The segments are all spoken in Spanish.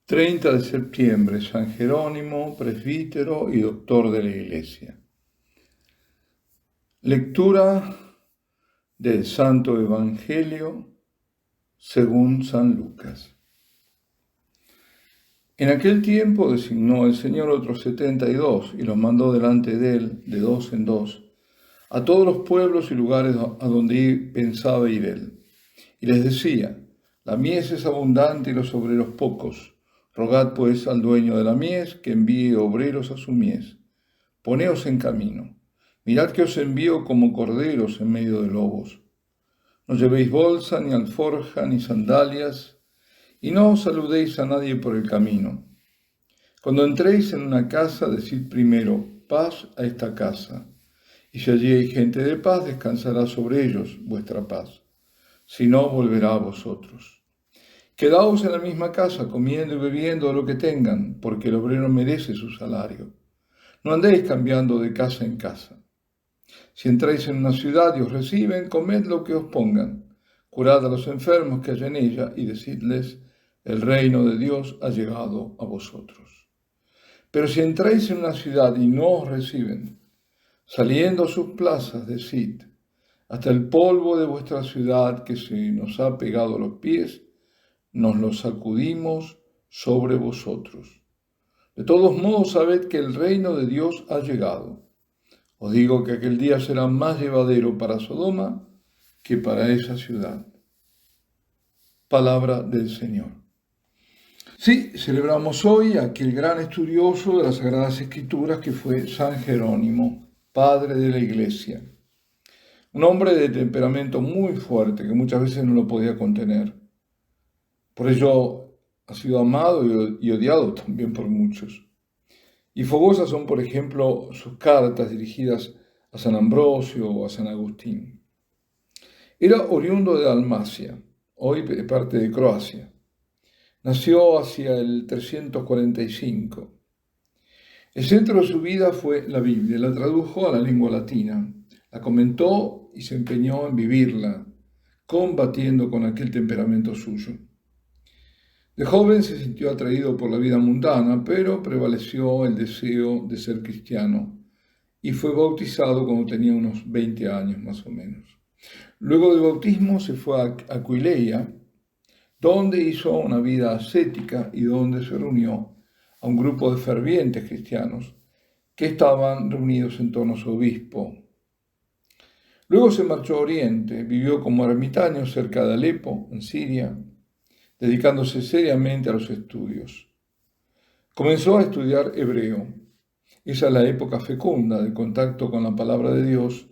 30 de septiembre, San Jerónimo, presbítero y doctor de la Iglesia. Lectura del Santo Evangelio según San Lucas. En aquel tiempo designó el Señor otros 72 y los mandó delante de él, de dos en dos, a todos los pueblos y lugares a donde pensaba ir él. Y les decía: la mies es abundante y los obreros pocos. Rogad pues al dueño de la mies que envíe obreros a su mies. Poneos en camino. Mirad que os envío como corderos en medio de lobos. No llevéis bolsa, ni alforja, ni sandalias, y no os saludéis a nadie por el camino. Cuando entréis en una casa, decid primero: paz a esta casa. Y si allí hay gente de paz, descansará sobre ellos vuestra paz. Si no, volverá a vosotros. Quedaos en la misma casa, comiendo y bebiendo de lo que tengan, porque el obrero merece su salario. No andéis cambiando de casa en casa. Si entráis en una ciudad y os reciben, comed lo que os pongan. Curad a los enfermos que hay en ella y decidles: el reino de Dios ha llegado a vosotros. Pero si entráis en una ciudad y no os reciben, saliendo a sus plazas, decid: hasta el polvo de vuestra ciudad que se nos ha pegado a los pies, nos lo sacudimos sobre vosotros. De todos modos, sabed que el reino de Dios ha llegado. Os digo que aquel día será más llevadero para Sodoma que para esa ciudad. Palabra del Señor. Sí, celebramos hoy a aquel gran estudioso de las Sagradas Escrituras que fue San Jerónimo, padre de la Iglesia. Un hombre de temperamento muy fuerte que muchas veces no lo podía contener. Por ello ha sido amado y odiado también por muchos. Y fogosas son, por ejemplo, sus cartas dirigidas a San Ambrosio o a San Agustín. Era oriundo de Dalmacia, hoy parte de Croacia. Nació hacia el 345. El centro de su vida fue la Biblia. La tradujo a la lengua latina, la comentó y se empeñó en vivirla, combatiendo con aquel temperamento suyo. De joven se sintió atraído por la vida mundana, pero prevaleció el deseo de ser cristiano y fue bautizado cuando tenía unos 20 años más o menos. Luego del bautismo se fue a Aquileia, donde hizo una vida ascética y donde se reunió a un grupo de fervientes cristianos que estaban reunidos en torno a su obispo. Luego se marchó a Oriente, vivió como ermitaño cerca de Alepo, en Siria, dedicándose seriamente a los estudios. Comenzó a estudiar hebreo. Esa es la época fecunda de contacto con la palabra de Dios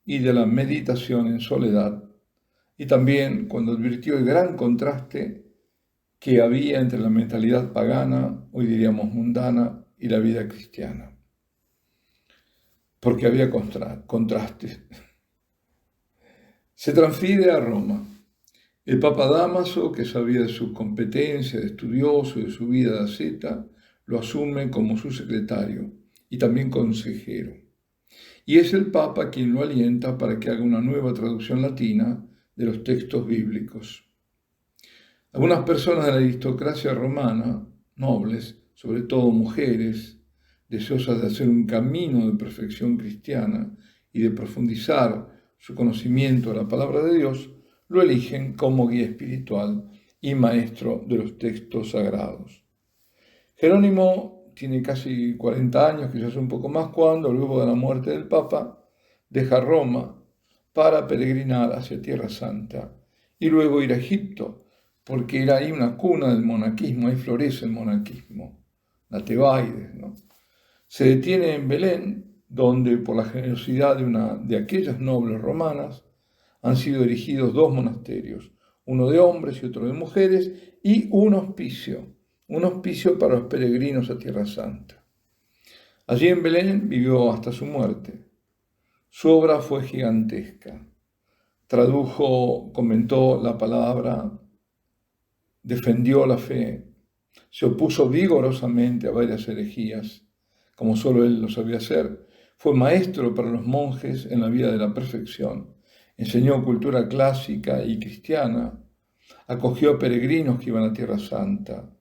y de la meditación en soledad, y también cuando advirtió el gran contraste que había entre la mentalidad pagana, hoy diríamos mundana, y la vida cristiana. Porque había contrastes. Se transfiere a Roma. El Papa Dámaso, que sabía de su competencia de estudioso y de su vida de asceta, lo asume como su secretario y también consejero. Y es el Papa quien lo alienta para que haga una nueva traducción latina de los textos bíblicos. Algunas personas de la aristocracia romana, nobles, sobre todo mujeres, deseosas de hacer un camino de perfección cristiana y de profundizar su conocimiento de la palabra de Dios, lo eligen como guía espiritual y maestro de los textos sagrados. Jerónimo tiene casi 40 años, quizás un poco más, cuando, luego de la muerte del Papa, deja Roma para peregrinar hacia Tierra Santa y luego ir a Egipto, porque era ahí una cuna del monaquismo, ahí florece el monaquismo, la Tebaides, ¿no? Se detiene en Belén, donde por la generosidad de aquellas nobles romanas han sido erigidos dos monasterios, uno de hombres y otro de mujeres, y un hospicio para los peregrinos a Tierra Santa. Allí en Belén vivió hasta su muerte. Su obra fue gigantesca. Tradujo, comentó la palabra, defendió la fe, se opuso vigorosamente a varias herejías, como solo él lo sabía hacer. Fue maestro para los monjes en la vía de la perfección. Enseñó cultura clásica y cristiana, acogió a peregrinos que iban a Tierra Santa.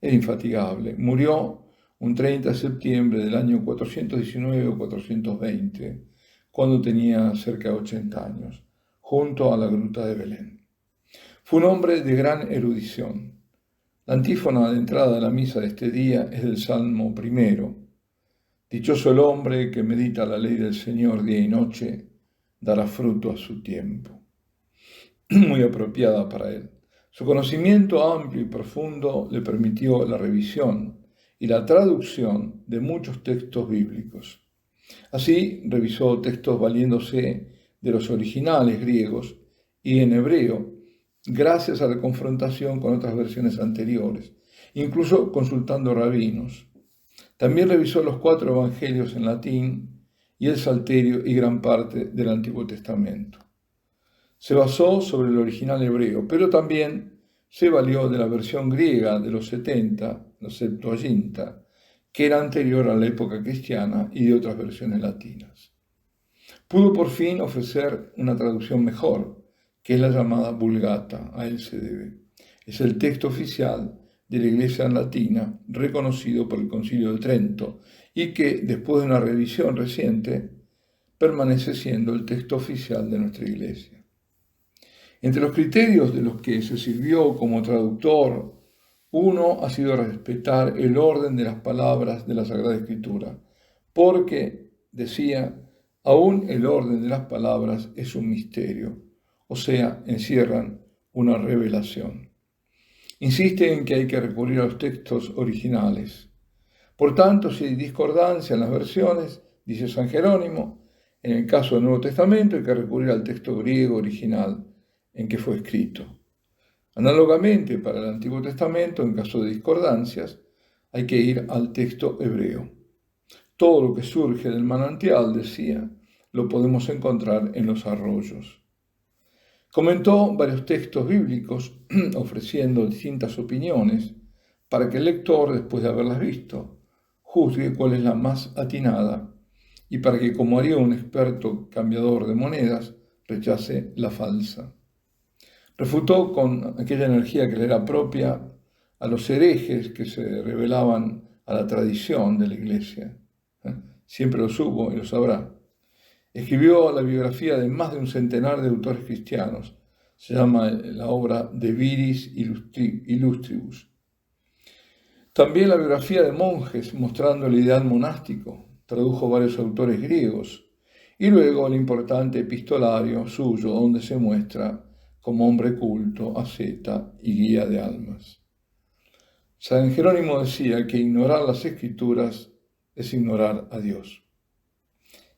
Era infatigable. Murió un 30 de septiembre del año 419 o 420, cuando tenía cerca de 80 años, junto a la gruta de Belén. Fue un hombre de gran erudición. La antífona de entrada de la misa de este día es del Salmo primero. Dichoso el hombre que medita la ley del Señor día y noche, dará fruto a su tiempo. Muy apropiada para él. Su conocimiento amplio y profundo le permitió la revisión y la traducción de muchos textos bíblicos. Así revisó textos valiéndose de los originales griegos y en hebreo, gracias a la confrontación con otras versiones anteriores, incluso consultando rabinos. También revisó los 4 evangelios en latín y el Salterio y gran parte del Antiguo Testamento. Se basó sobre el original hebreo, pero también se valió de la versión griega de los 70, la Septuaginta, que era anterior a la época cristiana, y de otras versiones latinas. Pudo por fin ofrecer una traducción mejor, que es la llamada Vulgata, a él se debe. Es el texto oficial de la Iglesia latina, reconocido por el Concilio de Trento, y que, después de una revisión reciente, permanece siendo el texto oficial de nuestra Iglesia. Entre los criterios de los que se sirvió como traductor, uno ha sido respetar el orden de las palabras de la Sagrada Escritura, porque, decía, aún el orden de las palabras es un misterio, o sea, encierran una revelación. Insiste en que hay que recurrir a los textos originales. Por tanto, si hay discordancia en las versiones, dice San Jerónimo, en el caso del Nuevo Testamento hay que recurrir al texto griego original en que fue escrito. Análogamente, para el Antiguo Testamento, en caso de discordancias, hay que ir al texto hebreo. Todo lo que surge del manantial, decía, lo podemos encontrar en los arroyos. Comentó varios textos bíblicos, ofreciendo distintas opiniones, para que el lector, después de haberlas visto, juzgue cuál es la más atinada, y para que, como haría un experto cambiador de monedas, rechace la falsa. Refutó con aquella energía que le era propia a los herejes que se rebelaban a la tradición de la Iglesia. Siempre lo supo y lo sabrá. Escribió la biografía de más de un centenar de autores cristianos. Se llama la obra De Viris Illustribus. También la biografía de monjes, mostrando el ideal monástico. Tradujo varios autores griegos. Y luego el importante epistolario suyo, donde se muestra como hombre culto, asceta y guía de almas. San Jerónimo decía que ignorar las Escrituras es ignorar a Dios.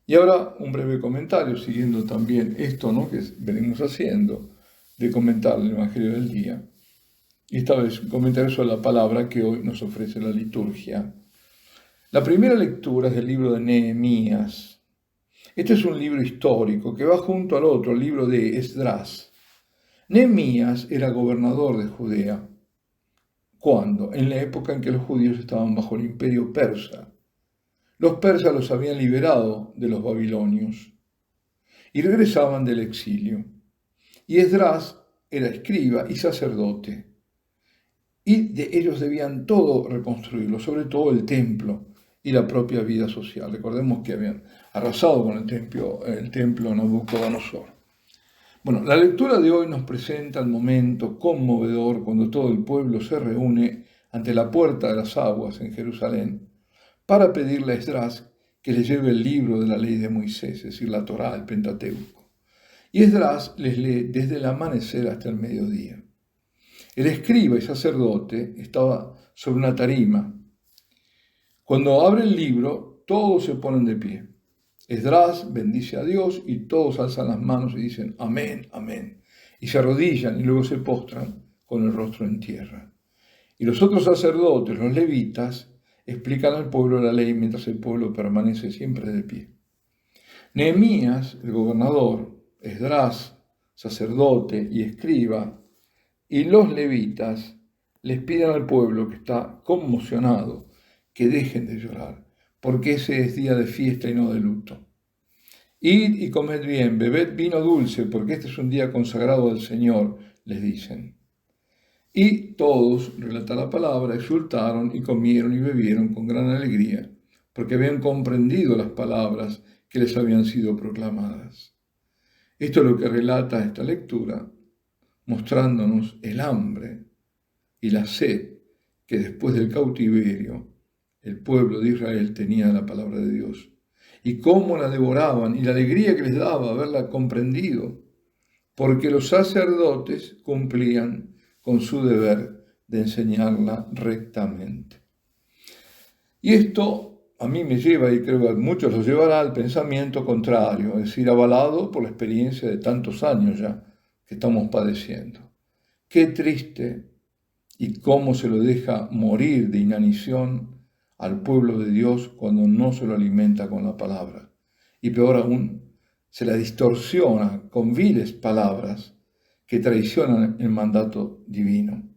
Y ahora un breve comentario, siguiendo también esto, que venimos haciendo, de comentar el Evangelio del día. Y esta vez un comentario sobre la palabra que hoy nos ofrece la liturgia. La primera lectura es del libro de Nehemías. Este es un libro histórico que va junto al otro, el libro de Esdras. Nehemías era gobernador de Judea. ¿Cuándo? En la época en que los judíos estaban bajo el imperio persa. Los persas los habían liberado de los babilonios y regresaban del exilio. Y Esdras era escriba y sacerdote. Y ellos debían todo reconstruirlo, sobre todo el templo y la propia vida social. Recordemos que habían arrasado con el templo Nabucodonosor. Bueno, la lectura de hoy nos presenta el momento conmovedor cuando todo el pueblo se reúne ante la puerta de las aguas en Jerusalén para pedirle a Esdras que le lleve el libro de la ley de Moisés, es decir, la Torá, el Pentateuco. Y Esdras les lee desde el amanecer hasta el mediodía. El escriba y sacerdote estaba sobre una tarima. Cuando abre el libro, todos se ponen de pie. Esdras bendice a Dios y todos alzan las manos y dicen amén, amén. Y se arrodillan y luego se postran con el rostro en tierra. Y los otros sacerdotes, los levitas, explican al pueblo la ley mientras el pueblo permanece siempre de pie. Nehemías, el gobernador, Esdras, sacerdote y escriba, y los levitas les piden al pueblo que está conmocionado que dejen de llorar, porque ese es día de fiesta y no de luto. Id y comed bien, bebed vino dulce, porque este es un día consagrado al Señor, les dicen. Y todos, relata la palabra, exultaron y comieron y bebieron con gran alegría, porque habían comprendido las palabras que les habían sido proclamadas. Esto es lo que relata esta lectura, mostrándonos el hambre y la sed que después del cautiverio el pueblo de Israel tenía de la palabra de Dios, y cómo la devoraban y la alegría que les daba haberla comprendido, porque los sacerdotes cumplían con su deber de enseñarla rectamente. Y esto a mí me lleva, y creo que a muchos los llevará, al pensamiento contrario, es decir, avalado por la experiencia de tantos años ya que estamos padeciendo. Qué triste y cómo se lo deja morir de inanición al pueblo de Dios cuando no se lo alimenta con la palabra. Y peor aún, se la distorsiona con viles palabras que traicionan el mandato divino.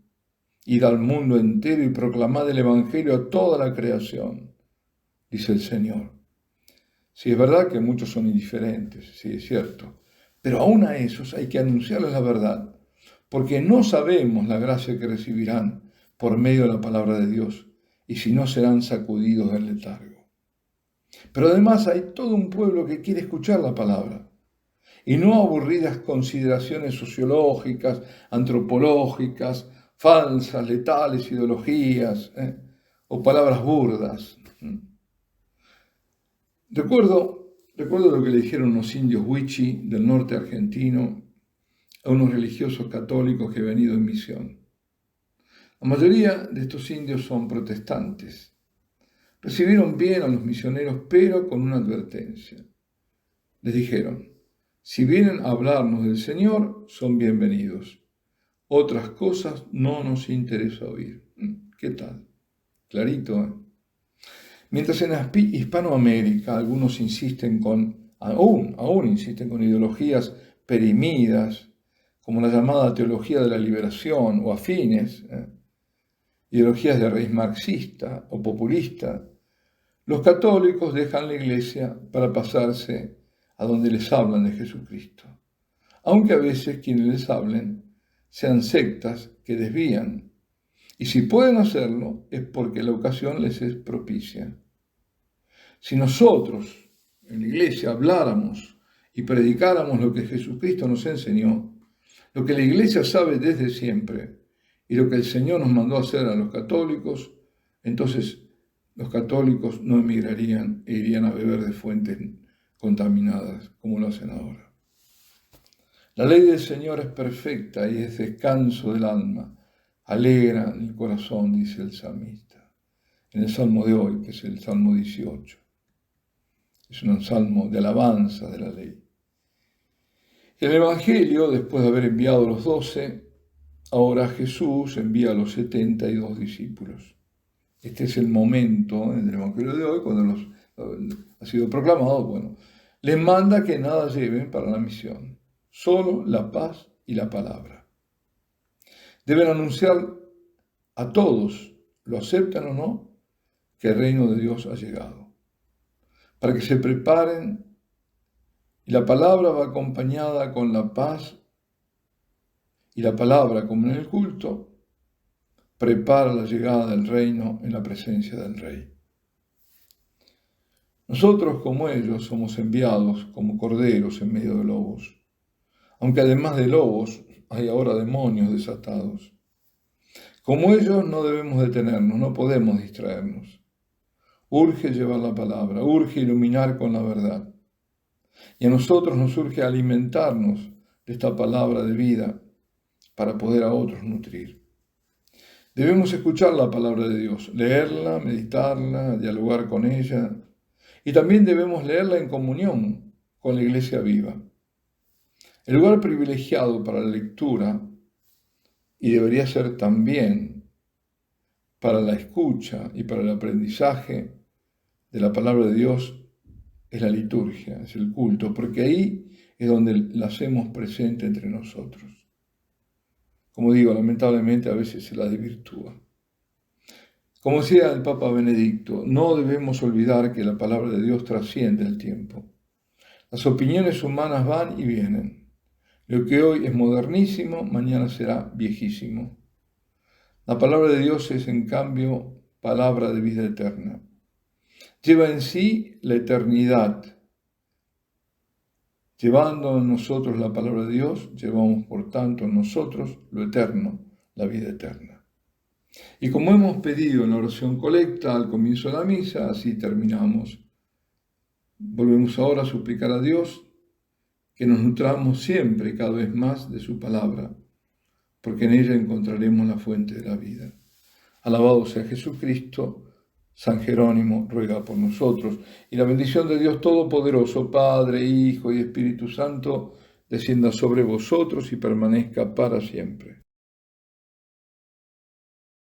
Id al mundo entero y proclamad el Evangelio a toda la creación, dice el Señor. Sí, es verdad que muchos son indiferentes, sí, es cierto, pero aún a esos hay que anunciarles la verdad, porque no sabemos la gracia que recibirán por medio de la palabra de Dios, y si no serán sacudidos del letargo. Pero además hay todo un pueblo que quiere escuchar la palabra, y no aburridas consideraciones sociológicas, antropológicas, falsas, letales ideologías, o palabras burdas. Recuerdo lo que le dijeron unos indios huichi del norte argentino a unos religiosos católicos que habían ido en misión. La mayoría de estos indios son protestantes. Recibieron bien a los misioneros, pero con una advertencia. Les dijeron: si vienen a hablarnos del Señor, son bienvenidos. Otras cosas no nos interesa oír. ¿Qué tal? Clarito, ¿eh? Mientras en Hispanoamérica algunos insisten aún insisten con ideologías perimidas, como la llamada teología de la liberación o afines, ideologías de raíz marxista o populista, los católicos dejan la iglesia para pasarse a donde les hablan de Jesucristo, aunque a veces quienes les hablen sean sectas que desvían, y si pueden hacerlo es porque la ocasión les es propicia. Si nosotros en la iglesia habláramos y predicáramos lo que Jesucristo nos enseñó, lo que la iglesia sabe desde siempre y lo que el Señor nos mandó hacer a los católicos, entonces los católicos no emigrarían e irían a beber de fuentes contaminadas como lo hacen ahora. La ley del Señor es perfecta y es descanso del alma, alegra el corazón, dice el salmista, en el salmo de hoy, que es el salmo 18. Es un salmo de alabanza de la ley. El Evangelio, después de haber enviado a los 12, ahora Jesús envía a los 72 discípulos. Este es el momento del Evangelio de hoy, cuando ha sido proclamado, les manda que nada lleven para la misión, solo la paz y la palabra. Deben anunciar a todos, lo aceptan o no, que el reino de Dios ha llegado, para que se preparen, y la palabra va acompañada con la paz, y la palabra, como en el culto, prepara la llegada del reino en la presencia del Rey. Nosotros, como ellos, somos enviados como corderos en medio de lobos, aunque además de lobos hay ahora demonios desatados. Como ellos no debemos detenernos, no podemos distraernos. Urge llevar la palabra, urge iluminar con la verdad. Y a nosotros nos urge alimentarnos de esta palabra de vida para poder a otros nutrir. Debemos escuchar la palabra de Dios, leerla, meditarla, dialogar con ella, y también debemos leerla en comunión con la iglesia viva. El lugar privilegiado para la lectura, y debería ser también para la escucha y para el aprendizaje de la palabra de Dios, es la liturgia, es el culto, porque ahí es donde la hacemos presente entre nosotros. Como digo, lamentablemente a veces se la desvirtúa. Como decía el Papa Benedicto, no debemos olvidar que la palabra de Dios trasciende el tiempo. Las opiniones humanas van y vienen. Lo que hoy es modernísimo, mañana será viejísimo. La palabra de Dios es, en cambio, palabra de vida eterna. Lleva en sí la eternidad. Llevando en nosotros la palabra de Dios, llevamos por tanto en nosotros lo eterno, la vida eterna. Y como hemos pedido en la oración colecta al comienzo de la misa, así terminamos. Volvemos ahora a suplicar a Dios que nos nutramos siempre y cada vez más de su palabra, porque en ella encontraremos la fuente de la vida. Alabado sea Jesucristo. San Jerónimo ruega por nosotros. Y la bendición de Dios Todopoderoso, Padre, Hijo y Espíritu Santo, descienda sobre vosotros y permanezca para siempre.